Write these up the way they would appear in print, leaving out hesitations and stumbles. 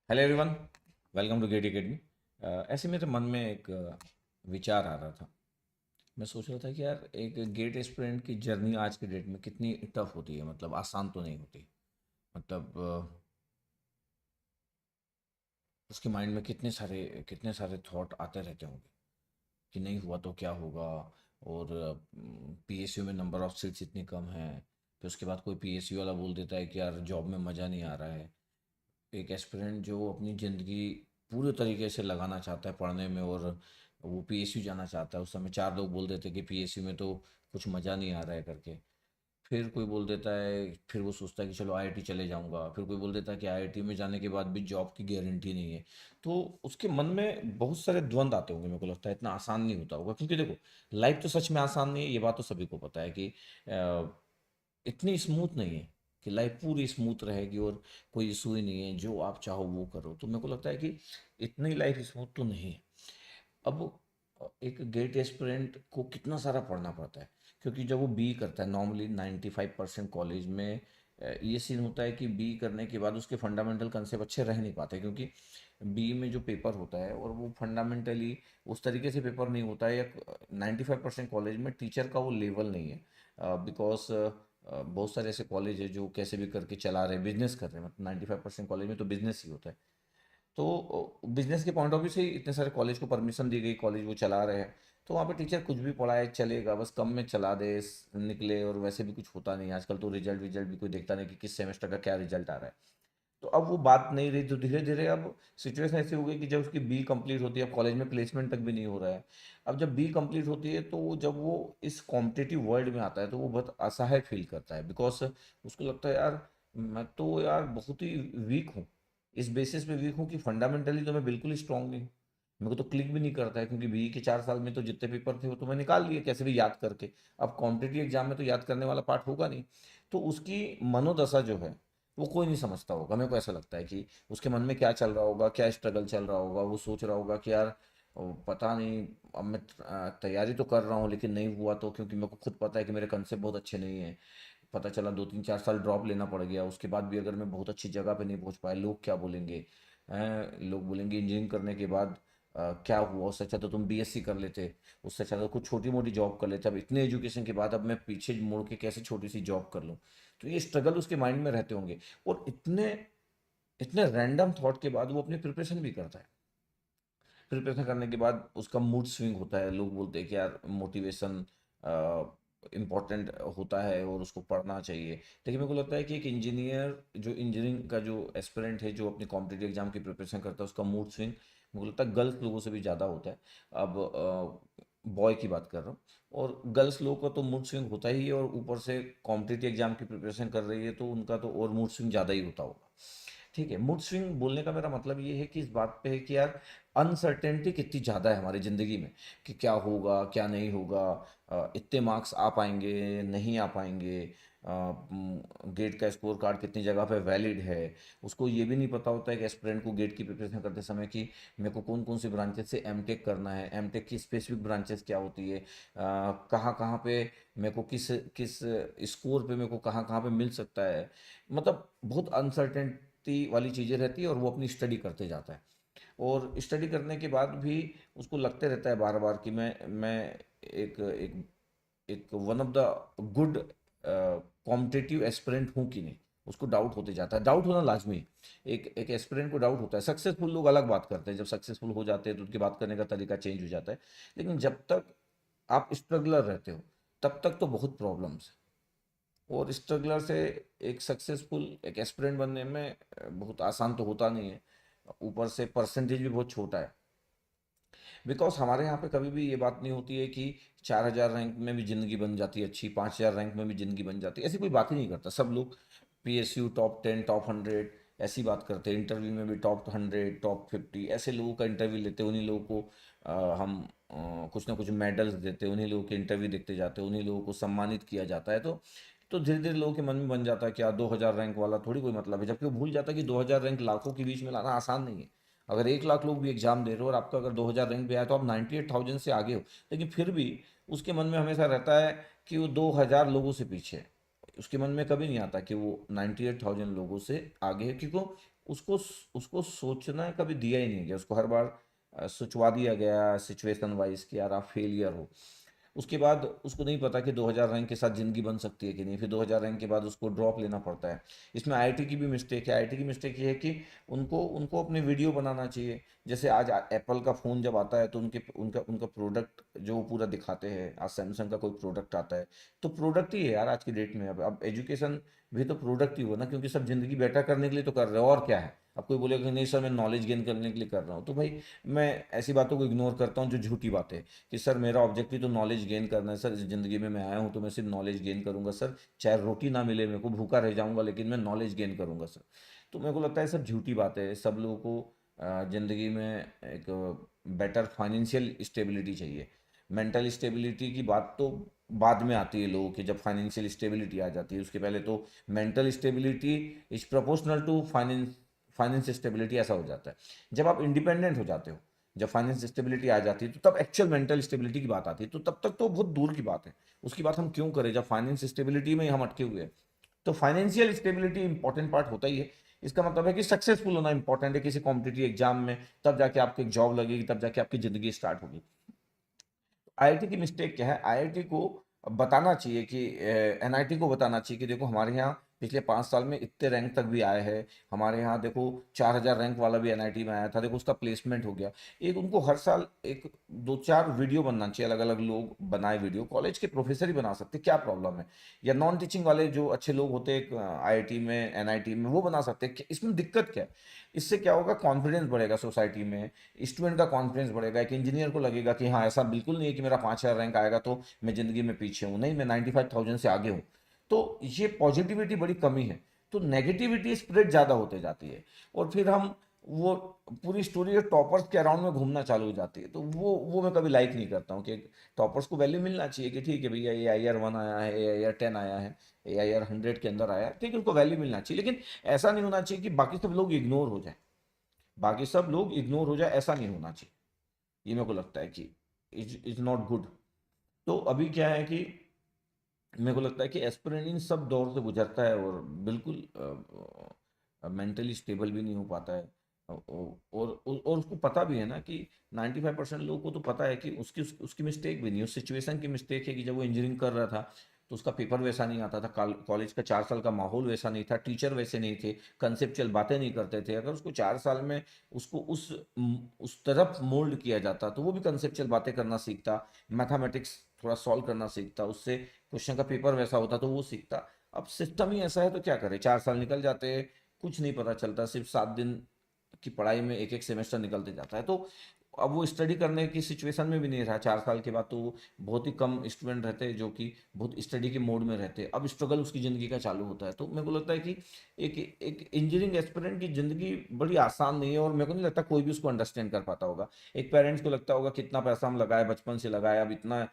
Hello everyone, welcome to Gate Academy. ऐसे मेरे मन में एक विचार आ रहा था। मैं सोच रहा था कि यार एक गेट एस्पिरेंट की जर्नी आज के डेट में कितनी टफ होती है, मतलब आसान तो नहीं होती। मतलब उसके माइंड में कितने सारे थॉट आते रहते होंगे कि नहीं हुआ तो क्या होगा। और पीएसयू में नंबर ऑफ सीट्स इतनी कम है। फिर उसके बाद कोई पीएसयू वाला बोल देता है कि यार जॉब में मज़ा नहीं आ रहा है। एक एस्पिरेंट जो अपनी ज़िंदगी पूरे तरीके से लगाना चाहता है पढ़ने में, और वो पीएसयू जाना चाहता है, उस समय चार लोग बोल देते हैं कि पीएसयू में तो कुछ मज़ा नहीं आ रहा है करके। फिर कोई बोल देता है, फिर वो सोचता है कि चलो आईआईटी चले जाऊंगा। फिर कोई बोल देता है कि आईआईटी में जाने के बाद भी जॉब की गारंटी नहीं है। तो उसके मन में बहुत सारे द्वंद आते होंगे। मेरे को लगता है इतना आसान नहीं होता होगा, क्योंकि देखो, लाइफ तो सच में आसान नहीं है, ये बात तो सभी को पता है कि इतनी स्मूथ नहीं है कि लाइफ पूरी स्मूथ रहेगी और कोई इशू ही नहीं है, जो आप चाहो वो करो। तो मेरे को लगता है कि इतनी लाइफ स्मूथ तो नहीं है। अब एक गेट एस्पिरेंट को कितना सारा पढ़ना पड़ता है, क्योंकि जब वो बी करता है नॉर्मली 95% कॉलेज में ये सीन होता है कि बी करने के बाद उसके फंडामेंटल कंसेप्ट अच्छे रह नहीं पाते, क्योंकि बी में जो पेपर होता है और वो फंडामेंटली उस तरीके से पेपर नहीं होता है, या 95% कॉलेज में टीचर का वो लेवल नहीं है। बिकॉज बहुत सारे ऐसे कॉलेज है जो कैसे भी करके चला रहे, बिजनेस कर रहे हैं। मतलब 95% कॉलेज में तो बिजनेस ही होता है। तो बिजनेस के पॉइंट ऑफ व्यू से ही इतने सारे कॉलेज को परमिशन दी गई, कॉलेज वो चला रहे हैं। तो वहाँ पे टीचर कुछ भी पढ़ाए चलेगा, बस कम में चला दे, निकले। और वैसे भी कुछ होता नहीं आजकल, तो रिजल्ट विजल्ट भी कोई देखता नहीं कि किस सेमेस्टर का क्या रिजल्ट आ रहा है। तो अब वो बात नहीं रही, तो धीरे धीरे अब सिचुएशन ऐसी हो गई कि जब उसकी बी कंप्लीट होती है, अब कॉलेज में प्लेसमेंट तक भी नहीं हो रहा है। अब जब बी कंप्लीट होती है, तो जब वो इस कॉम्पिटिटिव वर्ल्ड में आता है, तो वो बहुत असहाय फील करता है। बिकॉज उसको लगता है यार, मैं तो यार बहुत ही वीक हूँ। इस बेसिस पे वीक हूँ कि फंडामेंटली तो मैं बिल्कुल ही स्ट्रांग नहीं हूँ। मेरे को तो क्लिक भी नहीं करता है, क्योंकि बी के 4 साल में तो जितने पेपर थे वो तो मैं निकाल लिए कैसे भी याद करके। अब कॉम्पिटिटिव एग्जाम में तो याद करने वाला पार्ट होगा नहीं। तो उसकी मनोदशा जो है वो कोई नहीं समझता होगा। मेरे को ऐसा लगता है कि उसके मन में क्या चल रहा होगा, क्या स्ट्रगल चल रहा होगा। वो सोच रहा होगा कि यार पता नहीं, अब मैं तैयारी तो कर रहा हूँ लेकिन नहीं हुआ तो, क्योंकि मेरे को खुद पता है कि मेरे कंसेप्ट बहुत अच्छे नहीं है। पता चला 2 3 4 साल ड्रॉप लेना पड़ गया, उसके बाद भी अगर मैं बहुत अच्छी जगह पे नहीं पहुंच पाया, लोग क्या बोलेंगे। लोग बोलेंगे इंजीनियरिंग करने के बाद क्या हुआ, उससे अच्छा तो तुम बीएससी कर लेते। उससे अच्छा तो कुछ छोटी मोटी जॉब कर लेते। अब इतने एजुकेशन के बाद अब मैं पीछे मुड़ के कैसे छोटी सी जॉब कर लूँ। तो ये स्ट्रगल उसके माइंड में रहते होंगे। और इतने इतने रैंडम थॉट के बाद वो अपनी प्रिपरेशन भी करता है। प्रिपरेशन करने के बाद उसका मूड स्विंग होता है। लोग बोलते हैं कि यार मोटिवेशन इम्पॉर्टेंट होता है और उसको पढ़ना चाहिए। लेकिन मेरे को लगता है कि एक इंजीनियर, जो इंजीनियरिंग का जो एस्पिरेंट है, जो अपनी कॉम्पिटिटिव एग्जाम की प्रिपरेशन करता है, उसका मूड स्विंग मेरे को लगता है गर्ल्स लोगों से भी ज़्यादा होता है। अब बॉय की बात कर रहा हूँ। और गर्ल्स लोगों का तो मूड स्विंग होता ही है, और ऊपर से कॉम्पिटिटिव एग्जाम की प्रिपरेशन कर रही है तो उनका तो और मूड स्विंग ज़्यादा ही होता होगा। ठीक है, मूड स्विंग बोलने का मेरा मतलब ये है कि इस बात पे है कि यार अनसर्टेनिटी कितनी ज़्यादा है हमारी ज़िंदगी में, कि क्या होगा क्या नहीं होगा। इतने मार्क्स आ पाएंगे नहीं आ पाएंगे। गेट का स्कोर कार्ड कितनी जगह पे वैलिड है। उसको ये भी नहीं पता होता है कि एस्पिरेंट को गेट की प्रिपरेशन करते समय कि मेरे को कौन कौन सी ब्रांचेस से एमटेक करना है, एमटेक की स्पेसिफिक ब्रांचेस क्या होती है, कहाँ कहाँ पे मेरे को किस किस स्कोर पे मेरे को कहाँ कहाँ पे मिल सकता है। मतलब बहुत अनसर्टेनिटी वाली चीज़ें रहती है, और वो अपनी स्टडी करते जाता है। और स्टडी करने के बाद भी उसको लगते रहता है बार बार कि मैं एक एक एक one of the good competitive aspirant हूँ कि नहीं। उसको डाउट होते जाता है। डाउट होना लाजमी है। एक एस्पिरेंट को डाउट होता है। सक्सेसफुल लोग अलग बात करते हैं, जब सक्सेसफुल हो जाते हैं तो उनकी बात करने का तरीका चेंज हो जाता है। लेकिन जब तक आप स्ट्रगलर रहते हो, तब तक तो बहुत प्रॉब्लम्स है। और स्ट्रगलर से एक सक्सेसफुल एक एस्पिरेंट बनने में बहुत आसान तो होता नहीं है। ऊपर से परसेंटेज भी बहुत छोटा है। बिकॉज हमारे यहाँ पे कभी भी ये बात नहीं होती है कि 4,000 रैंक में भी ज़िंदगी बन जाती है अच्छी, 5,000 रैंक में भी ज़िंदगी बन जाती है, ऐसी कोई बात ही नहीं करता। सब लोग पीएसयू टॉप 10 टॉप 100 ऐसी बात करते हैं। इंटरव्यू में भी टॉप 100 टॉप 50 ऐसे लोगों का इंटरव्यू लेते हैं। उन्हीं लोगों को हम कुछ ना कुछ मेडल्स देते हैं। उन्हीं लोगों के इंटरव्यू देखते जाते हैं। उन्हीं लोगों को सम्मानित किया जाता है। तो धीरे धीरे लोगों के मन में बन जाता है कि यार 2,000 रैंक वाला थोड़ी कोई मतलब है। जबकि वो भूल जाता है कि 2,000 रैंक लाखों के बीच में लाना आसान नहीं है। अगर 1 लाख लोग भी एग्जाम दे रहे हो और आपका अगर 2,000 रैंक भी आया, तो आप 98,000 से आगे हो। लेकिन फिर भी उसके मन में हमेशा रहता है कि वो 2,000 लोगों से पीछे है। उसके मन में कभी नहीं आता कि वो 98,000 लोगों से आगे है, क्योंकि वो उसको उसको सोचना कभी दिया ही नहीं गया, उसको हर बार सोचवा दिया गया सिचुएशन वाइज कि यार आप फेलियर हो। उसके बाद उसको नहीं पता कि 2000 रैंक के साथ ज़िंदगी बन सकती है कि नहीं, फिर 2000 रैंक के बाद उसको ड्रॉप लेना पड़ता है। इसमें आईआईटी की भी मिस्टेक है। आईआईटी की मिस्टेक ये है कि उनको उनको अपने वीडियो बनाना चाहिए। जैसे आज एप्पल का फ़ोन जब आता है तो उनके उनका उनका प्रोडक्ट जो वो पूरा दिखाते हैं। आज सैमसंग का कोई प्रोडक्ट आता है तो प्रोडक्ट ही है यार आज की डेट में। अब एजुकेशन भी तो प्रोडक्ट ही हुआ ना, क्योंकि सब ज़िंदगी बेटर करने के लिए तो कर रहे हो, और क्या है। अब कोई बोलेगा कि नहीं सर मैं नॉलेज गेन करने के लिए कर रहा हूँ, तो भाई मैं ऐसी बातों को इग्नोर करता हूँ जो झूठी बातें हैं। कि सर मेरा ऑब्जेक्टिव तो नॉलेज गेन करना है सर, इस ज़िंदगी में मैं आया हूँ तो मैं सिर्फ नॉलेज गेन करूँगा सर, चाहे रोटी ना मिले मेरे को, भूखा रह जाऊँगा, लेकिन मैं नॉलेज गेन करूँगा सर। तो मेरे को लगता है सब झूठी बात है। सब लोगों को ज़िंदगी में एक बेटर फाइनेंशियल स्टेबिलिटी चाहिए। मेंटल स्टेबिलिटी की बात तो बाद में आती है लोगों की, जब फाइनेंशियल स्टेबिलिटी आ जाती है। उसके पहले तो mental stability is proportional to finance stability, ऐसा हो जाता है। जब आप इंडिपेंडेंट हो जाते हो, जब फाइनेंस स्टेबिलिटी आ जाती है तो तब एक्चुअल मेंटल स्टेबिलिटी की बात आती है। तो तब तक तो बहुत दूर की बात है, उसकी बात हम क्यों करें जब फाइनेंस स्टेबिलिटी में ही हम अटके हुए हैं। तो फाइनेंशियल स्टेबिलिटी इंपॉर्टेंट पार्ट होता ही है। इसका मतलब है कि सक्सेसफुल होना इंपॉर्टेंट है किसी कॉम्पिटिटिव एग्जाम में, तब जाके आपको एक जॉब लगेगी, तब जाके आपकी ज़िंदगी स्टार्ट होगी। आईआईटी की मिस्टेक क्या है, आईआईटी को बताना चाहिए कि एनआईटी को बताना चाहिए कि देखो हमारे यहाँ पिछले 5 साल में इतने रैंक तक भी आए हैं। हमारे यहाँ देखो 4000 रैंक वाला भी एनआईटी में आया था, देखो उसका प्लेसमेंट हो गया। एक उनको हर साल एक 2-4 वीडियो बनना चाहिए, अलग अलग लोग बनाए वीडियो, कॉलेज के प्रोफेसर ही बना सकते, क्या प्रॉब्लम है। या नॉन टीचिंग वाले जो अच्छे लोग होते हैं आईआईटी में एनआईटी में, वो बना सकते हैं। इसमें दिक्कत क्या है। इससे क्या होगा, कॉन्फिडेंस बढ़ेगा सोसाइटी में, स्टूडेंट का कॉन्फिडेंस बढ़ेगा। एक इंजीनियर को लगेगा कि हाँ ऐसा बिल्कुल नहीं है कि मेरा 5000 रैंक आएगा तो मैं ज़िंदगी में पीछे हूँ, नहीं मैं 95,000 से आगे हूँ। तो ये पॉजिटिविटी बड़ी कमी है, तो नेगेटिविटी स्प्रेड ज़्यादा होते जाती है। और फिर हम वो पूरी स्टोरी टॉपर्स के अराउंड में घूमना चालू हो जाती है। तो वो मैं कभी लाइक नहीं करता हूँ कि टॉपर्स को वैल्यू मिलना चाहिए कि ठीक है भैया AIR 1 आया है, AIR 10 आया है, AIR 100 के अंदर आया है, ठीक है उसको वैल्यू मिलना चाहिए। लेकिन ऐसा नहीं होना चाहिए कि बाकी सब लोग इग्नोर हो जाए, बाकी सब लोग इग्नोर हो जाए, ऐसा नहीं होना चाहिए। ये मेरे को लगता है कि इज नॉट गुड। तो अभी क्या है कि मेरे को लगता है कि एस्पिरेंट इन सब दौर से गुजरता है और बिल्कुल मेंटली स्टेबल भी नहीं हो पाता है। और उसको पता भी है ना कि 95% लोगों को तो पता है कि उसकी मिस्टेक भी नहीं, उस सिचुएशन की मिस्टेक है कि जब वो इंजीनियरिंग कर रहा था तो उसका पेपर वैसा नहीं आता था, कॉलेज का 4 साल का माहौल वैसा नहीं था, टीचर वैसे नहीं थे, कंसेप्चुअल बातें नहीं करते थे। अगर उसको 4 साल में उसको उस तरफ मोल्ड किया जाता तो वो भी कंसेप्चुअल बातें करना सीखता, मैथमेटिक्स थोड़ा सॉल्व करना सीखता, उससे क्वेश्चन का पेपर वैसा होता तो वो सीखता। अब सिस्टम ही ऐसा है तो क्या करे, 4 साल निकल जाते हैं, कुछ नहीं पता चलता, सिर्फ 7 दिन की पढ़ाई में एक एक सेमेस्टर निकलते जाता है। तो अब वो स्टडी करने की सिचुएशन में भी नहीं रहा 4 साल के बाद, तो बहुत ही कम स्टूडेंट रहते हैं जो कि बहुत स्टडी के मोड में रहते हैं। अब स्ट्रगल उसकी ज़िंदगी का चालू होता है। तो मेरे को लगता है कि एक एक इंजीनियरिंग एस्पिरेंट की ज़िंदगी बड़ी आसान नहीं है, और मेरे को नहीं लगता कोई भी उसको अंडरस्टैंड कर पाता होगा। एक पेरेंट्स को लगता होगा कितना पैसा हम लगाए, बचपन से लगाए, अब इतना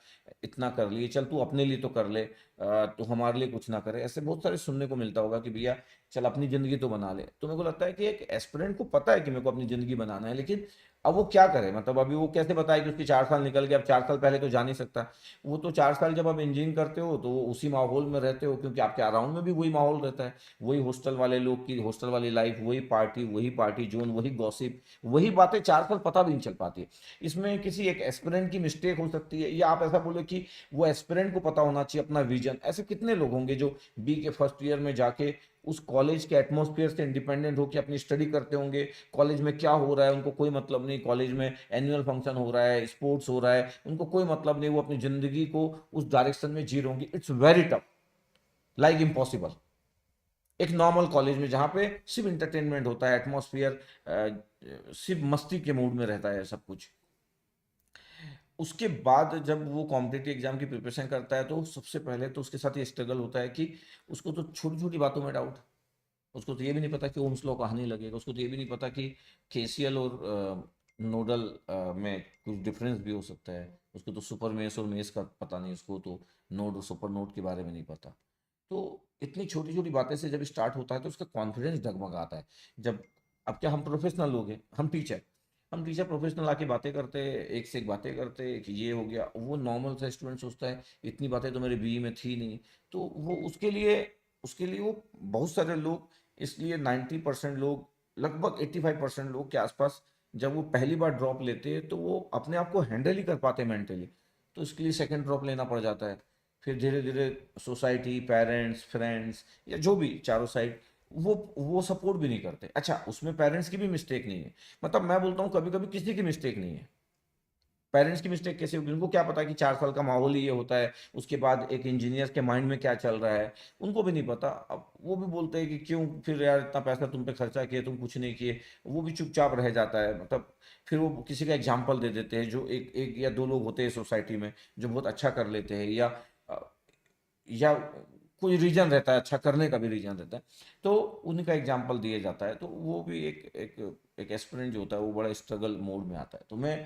इतना कर लिए, चल तू अपने लिए तो कर ले, तो हमारे लिए कुछ ना करे। ऐसे बहुत सारे सुनने को मिलता होगा कि भैया चल अपनी ज़िंदगी तो बना ले। तो मेरे को लगता है कि एक एस्पिरेंट को पता है कि मेरे को अपनी ज़िंदगी बनाना है, लेकिन अब वो क्या करे, मतलब अभी वो कैसे बताए कि उसके 4 साल निकल गए। अब 4 साल पहले तो जा नहीं सकता वो, तो 4 साल जब आप इंजीनियरिंग करते हो तो उसी माहौल में रहते हो, क्योंकि आपके अराउंड में भी वही माहौल रहता है, वही हॉस्टल वाले लोग की हॉस्टल वाली लाइफ, वही पार्टी जोन, वही गॉसिप, वही बातें 4 साल पता भी नहीं चल पाती है। इसमें किसी एक एस्पिरेंट की मिस्टेक हो सकती है, या आप ऐसा बोलो कि वो एस्पिरेंट को पता होना चाहिए अपना विजन। ऐसे कितने लोग होंगे जो बी के फर्स्ट ईयर में जाके उस कॉलेज के एटमॉस्फेयर से इंडिपेंडेंट होकर अपनी स्टडी करते होंगे। कॉलेज में क्या हो रहा है उनको कोई मतलब नहीं, कॉलेज में एनुअल फंक्शन हो रहा है, स्पोर्ट्स हो रहा है, उनको कोई मतलब नहीं, वो अपनी जिंदगी को उस डायरेक्शन में जी रहे होंगे। It's very tough, like impossible. एक नॉर्मल कॉलेज में जहाँ पे सिर्फ इंटरटेनमेंट होता है, एटमॉस्फेयर सिर्फ मस्ती के मूड में रहता है सब कुछ। उसके बाद जब वो कॉम्पिटिटिव एग्जाम की प्रिपरेशन करता है तो सबसे पहले तो उसके साथ ये स्ट्रगल होता है कि उसको तो छोटी छोटी बातों में डाउट, उसको तो ये भी नहीं पता कि ओम्स लॉ कहाँ नहीं लगेगा, उसको तो ये भी नहीं पता कि केसीएल और नोडल में कुछ डिफरेंस भी हो सकता है, उसको तो सुपर मेस और मेस का पता नहीं, उसको तो नोड और सुपर नोड के बारे में नहीं पता। तो इतनी छोटी छोटी बातें से जब स्टार्ट होता है तो उसका कॉन्फिडेंस डगमगाता है। जब अब क्या, हम प्रोफेशनल लोग हैं, हम टीचर प्रोफेशनल आके बातें करते हैं, एक से एक बातें करते हैं कि ये हो गया, वो नॉर्मल सा स्टूडेंट सोचता है इतनी बातें तो मेरे बीई में थी नहीं। तो वो उसके लिए वो बहुत सारे लोग, इसलिए 90% लोग लगभग 85% लोग के आसपास जब वो पहली बार ड्रॉप लेते हैं तो वो अपने आप को हैंडल ही कर पाते हैं मेंटली, तो इसके लिए सेकंड ड्रॉप लेना पड़ जाता है। फिर धीरे धीरे सोसाइटी, पेरेंट्स, फ्रेंड्स या जो भी चारों साइड वो सपोर्ट भी नहीं करते। अच्छा, उसमें पेरेंट्स की भी मिस्टेक नहीं है, मतलब मैं बोलता हूँ कभी कभी किसी की मिस्टेक नहीं है। पेरेंट्स की मिस्टेक कैसे होगी? उनको क्या पता कि 4 साल का माहौल ही ये होता है, उसके बाद एक इंजीनियर के माइंड में क्या चल रहा है, उनको भी नहीं पता। अब वो भी बोलते हैं कि क्यों फिर यार इतना पैसा तुम पे खर्चा किए, तुम कुछ नहीं किए, वो भी चुपचाप रह जाता है। मतलब फिर वो किसी का एग्जाम्पल दे देते हैं, जो एक एक या दो लोग होते हैं सोसाइटी में जो बहुत अच्छा कर लेते हैं, या कोई रीजन रहता है, अच्छा करने का भी रीजन रहता है, तो उनका एग्जाम्पल दिया जाता है। तो वो भी एक एक एक एस्पिरेंट जो होता है वो बड़ा स्ट्रगल मोड में आता है। तो मैं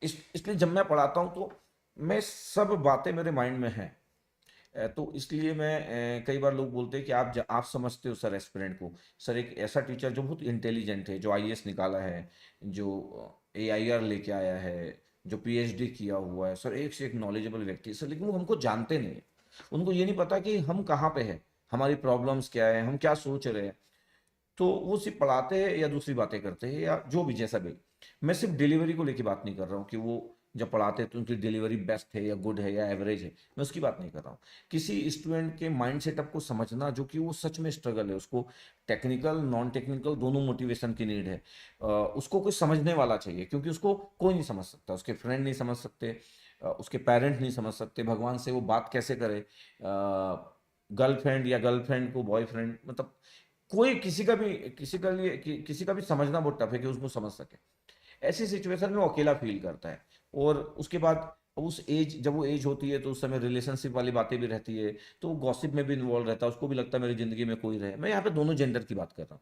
इसलिए जब मैं पढ़ाता हूँ तो मैं सब बातें मेरे माइंड में हैं। तो इसलिए मैं कई बार लोग बोलते हैं कि आप समझते हो सर एस्पिरेंट को। सर एक ऐसा टीचर जो बहुत इंटेलिजेंट है, जो आईएएस निकाला है, जो एआईआर लेके आया है, जो पीएचडी किया हुआ है, सर एक से एक नॉलेजेबल व्यक्ति है सर, लेकिन वो हमको जानते नहीं है। उनको ये नहीं पता कि हम कहाँ पे हैं, हमारी प्रॉब्लम्स क्या है, हम क्या सोच रहे हैं। तो वो सिर्फ पढ़ाते हैं या दूसरी बातें करते हैं या जो भी जैसा भी। मैं सिर्फ डिलीवरी को लेके बात नहीं कर रहा हूँ कि वो जब पढ़ाते हैं तो उनकी डिलीवरी बेस्ट है या गुड है या एवरेज है, मैं उसकी बात नहीं कर रहा हूँ। किसी स्टूडेंट के माइंड सेटअप को समझना जो कि वो सच में स्ट्रगल है, उसको टेक्निकल नॉन टेक्निकल दोनों मोटिवेशन की नीड है। उसको कोई समझने वाला चाहिए, क्योंकि उसको कोई नहीं समझ सकता, उसके फ्रेंड नहीं समझ सकते, उसके पेरेंट नहीं समझ सकते, भगवान से वो बात कैसे करे, गर्लफ्रेंड या गर्लफ्रेंड को बॉयफ्रेंड, मतलब कोई किसी का भी समझना बहुत टफ है कि उसको समझ सके। ऐसी सिचुएशन में वो अकेला फील करता है। और उसके बाद उस एज, जब वो एज होती है तो उस समय रिलेशनशिप वाली बातें भी रहती है, तो वो गॉसिप में भी इन्वॉल्व रहता है, उसको भी लगता है मेरी ज़िंदगी में कोई रहे। मैं यहाँ पे दोनों जेंडर की बात कर रहा हूँ।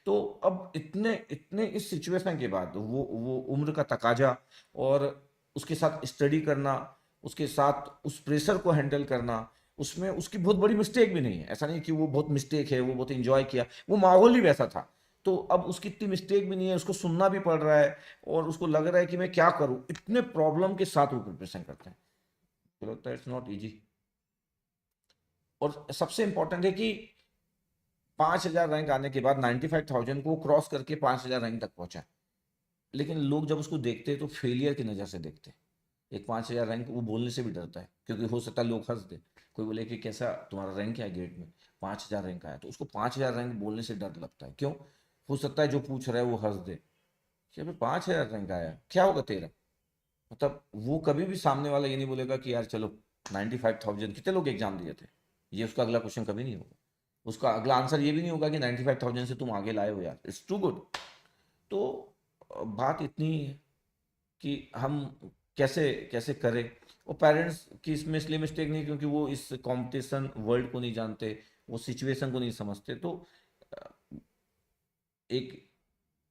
तो अब इतने इतने इस सिचुएशन के बाद वो उम्र का तकाजा, और उसके साथ स्टडी करना, उसके साथ उस प्रेशर को हैंडल करना, उसमें उसकी बहुत बड़ी मिस्टेक भी नहीं है। ऐसा नहीं कि वो बहुत मिस्टेक है, वो बहुत इंजॉय किया, वो माहौल ही वैसा था। तो अब उसकी इतनी मिस्टेक भी नहीं है, उसको सुनना भी पड़ रहा है, और उसको लग रहा है कि मैं क्या करूं, इतने प्रॉब्लम के साथ वो प्रिपरेशन करते हैं। तो लगता है इट्स नॉट इजी। और सबसे इंपॉर्टेंट है कि 5,000 रैंक आने के बाद 95,000 को क्रॉस करके 5,000 रैंक तक पहुंचा। लेकिन लोग जब उसको देखते हैं तो फेलियर की नज़र से देखते हैं। एक 5,000 रैंक, वो बोलने से भी डरता है, क्योंकि हो सकता है लोग हंस दे। कोई बोले कि कैसा तुम्हारा रैंक क्या है गेट में, 5,000 रैंक आया, तो उसको 5,000 रैंक बोलने से डर लगता है। क्यों? हो सकता है जो पूछ रहा है वो हंस दे कि अबे 5,000 रैंक आया, क्या होगा तेरा। मतलब वो कभी भी सामने वाला ये नहीं बोलेगा कि यार चलो 95,000 कितने लोग एग्जाम दिए थे, ये उसका अगला क्वेश्चन कभी नहीं होगा। उसका अगला आंसर ये भी नहीं होगा कि 95,000 से तुम आगे लाए हो यार, इट्स टू गुड। तो बात इतनी ही है कि हम कैसे कैसे करें। और पेरेंट्स की इसमें इसलिए मिस्टेक नहीं क्योंकि वो इस कंपटीशन वर्ल्ड को नहीं जानते, वो सिचुएशन को नहीं समझते। तो अ, एक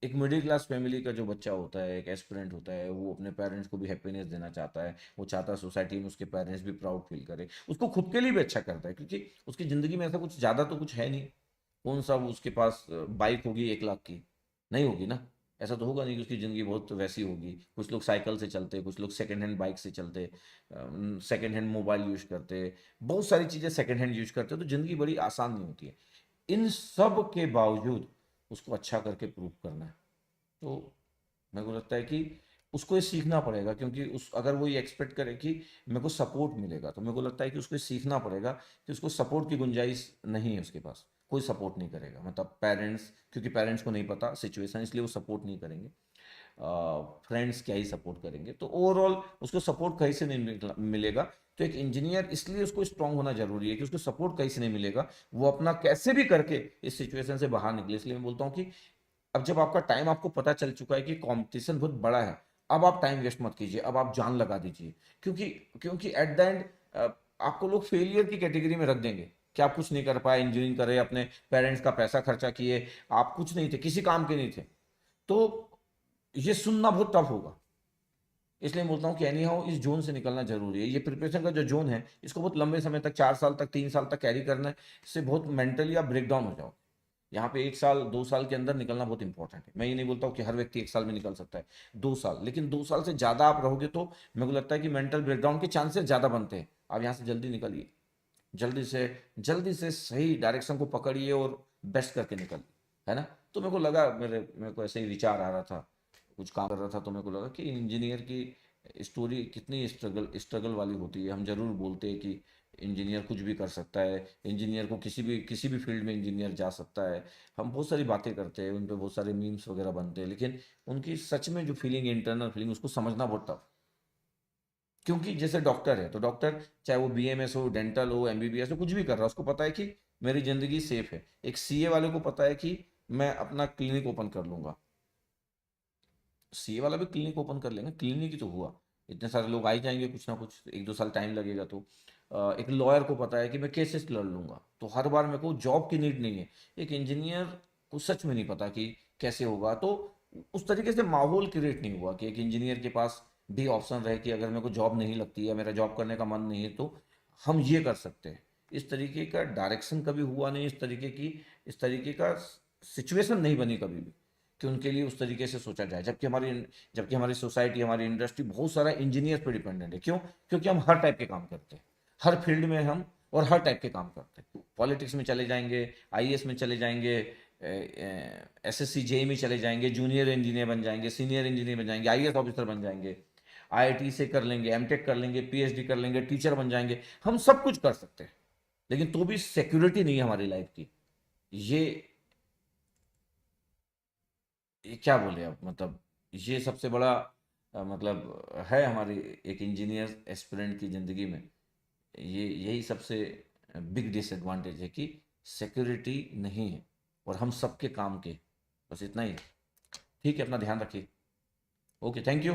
एक मिडिल क्लास फैमिली का जो बच्चा होता है, एक एस्पिरेंट होता है, वो अपने पेरेंट्स को भी हैप्पीनेस देना चाहता है। वो चाहता है सोसाइटी में उसके पेरेंट्स भी प्राउड फील करे, उसको खुद के लिए भी अच्छा करता है, क्योंकि उसकी ज़िंदगी में ऐसा कुछ ज़्यादा तो कुछ है नहीं। कौन सा वो उसके पास बाइक होगी 1 लाख की, नहीं होगी ना। ऐसा तो होगा नहीं कि उसकी ज़िंदगी बहुत वैसी होगी। कुछ लोग साइकिल से चलते, कुछ लोग सेकेंड हैंड बाइक से चलते, सेकेंड हैंड मोबाइल यूज करते, बहुत सारी चीज़ें सेकेंड हैंड यूज करते, तो ज़िंदगी बड़ी आसान नहीं होती है। इन सब के बावजूद उसको अच्छा करके प्रूव करना है। तो मेरे को लगता है कि उसको ये सीखना पड़ेगा, क्योंकि उस अगर वो ये एक्सपेक्ट करे कि मेरे को सपोर्ट मिलेगा, तो मेरे को लगता है कि उसको ये सीखना पड़ेगा कि उसको सपोर्ट की गुंजाइश नहीं है उसके पास। कोई सपोर्ट नहीं करेगा, मतलब पेरेंट्स, क्योंकि पेरेंट्स को नहीं पता सिचुएशन, इसलिए वो सपोर्ट नहीं करेंगे। फ्रेंड्स क्या ही सपोर्ट करेंगे, तो ओवरऑल उसको सपोर्ट कहीं से नहीं मिलेगा। तो एक इंजीनियर, इसलिए उसको स्ट्रांग होना जरूरी है कि उसको सपोर्ट कहीं से नहीं मिलेगा, वो अपना कैसे भी करके इस सिचुएशन से बाहर निकले। इसलिए मैं बोलता हूँ कि अब जब आपका टाइम, आपको पता चल चुका है कि कंपटीशन बहुत बड़ा है, अब आप टाइम वेस्ट मत कीजिए, अब आप जान लगा दीजिए। क्योंकि क्योंकि एट द एंड आपको लोग फेलियर की कैटेगरी में रख देंगे कि आप कुछ नहीं कर पाए, इंजीनियरिंग करे, अपने पेरेंट्स का पैसा खर्चा किए, आप कुछ नहीं थे, किसी काम के नहीं थे। तो ये सुनना बहुत टफ होगा। इसलिए बोलता हूँ कि एनी हाउ इस जोन से निकलना जरूरी है। ये प्रिपरेशन का जो जोन है, इसको बहुत लंबे समय तक, 4 साल तक, 3 साल तक कैरी करना है, इससे बहुत मेंटली आप ब्रेक डाउन हो जाओ। यहाँ पे 1 साल 2 साल के अंदर निकलना बहुत इंपॉर्टेंट है। मैं ये नहीं बोलता हूँ कि हर व्यक्ति 1 साल में निकल सकता है, 2 साल, लेकिन 2 साल से ज़्यादा आप रहोगे तो मेरे को लगता है कि मेंटल ब्रेकडाउन के चांसेस ज़्यादा बनते हैं। आप यहाँ से जल्दी निकलिए, जल्दी से सही डायरेक्शन को पकड़िए और बेस्ट करके निकलिए, है ना। तो मेरे को लगा, मेरे को ऐसे ही विचार आ रहा था, कुछ काम कर रहा था, तो मेरे को लगा कि इंजीनियर की स्टोरी कितनी स्ट्रगल स्ट्रगल वाली होती है। हम जरूर बोलते हैं कि इंजीनियर कुछ भी कर सकता है, इंजीनियर को किसी भी फील्ड में इंजीनियर जा सकता है। हम बहुत सारी बातें करते हैं, उन पे बहुत सारे मीम्स वगैरह बनते हैं, लेकिन उनकी सच में जो फीलिंग, इंटरनल फीलिंग, उसको समझना बहुत टफ। क्योंकि जैसे डॉक्टर है, तो डॉक्टर चाहे वो बीएमएस हो, डेंटल हो, एमबीबीएस हो, कुछ भी कर रहा है, उसको पता है कि मेरी ज़िंदगी सेफ है। एक सीए वाले को पता है कि मैं अपना क्लिनिक ओपन कर लूँगा। सीए वाला भी क्लिनिक ओपन कर लेंगे, क्लिनिक ही तो हुआ। इतने सारे लोग आ ही जाएंगे, कुछ ना कुछ 1-2 साल टाइम लगेगा तो। एक लॉयर को पता है कि मैं केसेस लड़ लूँगा, तो हर बार मेरे को जॉब की नीड नहीं है। एक इंजीनियर को सच में नहीं पता कि कैसे होगा, तो उस तरीके से माहौल क्रिएट नहीं हुआ कि एक इंजीनियर के पास भी ऑप्शन रहे कि अगर मेरे को जॉब नहीं लगती है, मेरा जॉब करने का मन नहीं है, तो हम ये कर सकते हैं। इस तरीके का डायरेक्शन कभी हुआ नहीं, इस तरीके का सिचुएशन नहीं बनी कभी भी कि उनके लिए उस तरीके से सोचा जाए। जबकि हमारी सोसाइटी, हमारी इंडस्ट्री बहुत सारा इंजीनियर पे डिपेंडेंट है। क्यों? क्योंकि हम हर टाइप के काम करते हैं, हर फील्ड में हम, और हर टाइप के काम करते हैं। पॉलिटिक्स में चले जाएंगे, आईएएस में चले जाएंगे, एसएससी जेई में चले जाएंगे, जूनियर इंजीनियर बन जाएंगे, सीनियर इंजीनियर बन जाएंगे, आईएएस ऑफिसर बन जाएंगे, आईआईटी से कर लेंगे, एमटेक कर लेंगे, पीएचडी कर लेंगे, टीचर बन जाएंगे। हम सब कुछ कर सकते हैं, लेकिन तो भी सिक्योरिटी नहीं है हमारी लाइफ की। ये ये क्या बोले अब, मतलब ये सबसे बड़ा मतलब है हमारी एक इंजीनियर एस्पिरेंट की ज़िंदगी में। ये यही सबसे बिग डिसएडवांटेज है कि सिक्योरिटी नहीं है, और हम सबके काम के, बस इतना ही। ठीक है, अपना ध्यान रखिए। Okay, thank you.